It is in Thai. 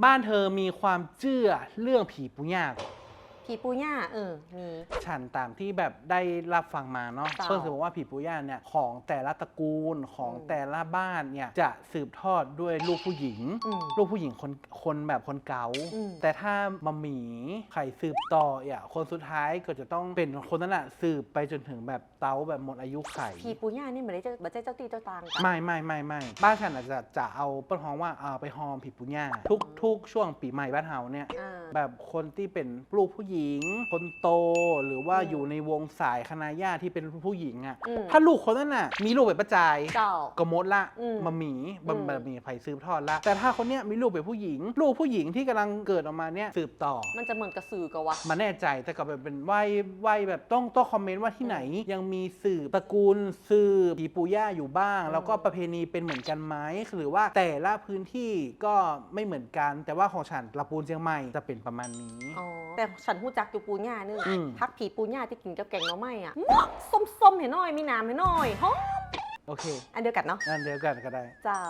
บ้านเธอมีความเชื่อเรื่องผีปุย่า ผีปูย่ามีฉันตามที่แบบได้รับฟังมาเนาะ เจ้า เพิ่งจะบอกว่าผีปุย่าเนี่ยของแต่ละตระกูลของแต่ละบ้านเนี่ยจะสืบทอดด้วยลูกผู้หญิง ลูกผู้หญิงคนแบบคนเก๋า แต่ถ้ามัมหมีใครสืบต่อคนสุดท้ายก็จะต้องเป็นคนนั้นแหละสืบไปจนถึงแบบเต้าแบบหมดอายุไข ผีปูย่านี่เหมือนได้เจ้าตีเจ้าตางกัน ไม่บ้านฉันอาจจะเอาเปิ้ลฮ้องว่าไปฮอมผีปุย่าทุกช่วงปีใหม่บ้านเฮาเนี่ย แบบคนที่เป็นลูกผู้หญิง คนโตหรือว่าอยู่ในวงสายคณะญาติที่เป็นผู้หญิงอ่ะถ้าลูกคนนั้นน่ะมีลูกเป็นประจาย เจ้า ก็มดละมาหมีไผ่สืบทอดละแต่ถ้าคนเนี้ยมีลูกเป็นผู้หญิง ลูกผู้หญิงที่กำลังเกิดออกมาเนี่ยสืบต่อ มันจะเหมือนกระสือกะวะ มาแน่ใจแต่ก็แบบเป็นไหวแบบต้องคอมเมนต์ว่าที่ไหนยังมีสืบตระกูลสืบผีปู่ย่าอยู่บ้าง แล้วก็ประเพณีเป็นเหมือนกันไหมหรือว่าแต่ละพื้นที่ก็ไม่เหมือนกันแต่ว่าของฉันลำพูนเชียงใหม่จะเป็นประมาณนี้ แต่ฉันหูจักอยู่ปูย่านึง อืม พักผีปูย่าที่กินกับแกงหน่อไม้อ่ะส้มๆเห็นหน่อยมีน้ำเห็นหน่อยหอม โอเค อันเดียวกันเนาะ งั้นเดี๋ยวกันก็ได้ เจ้า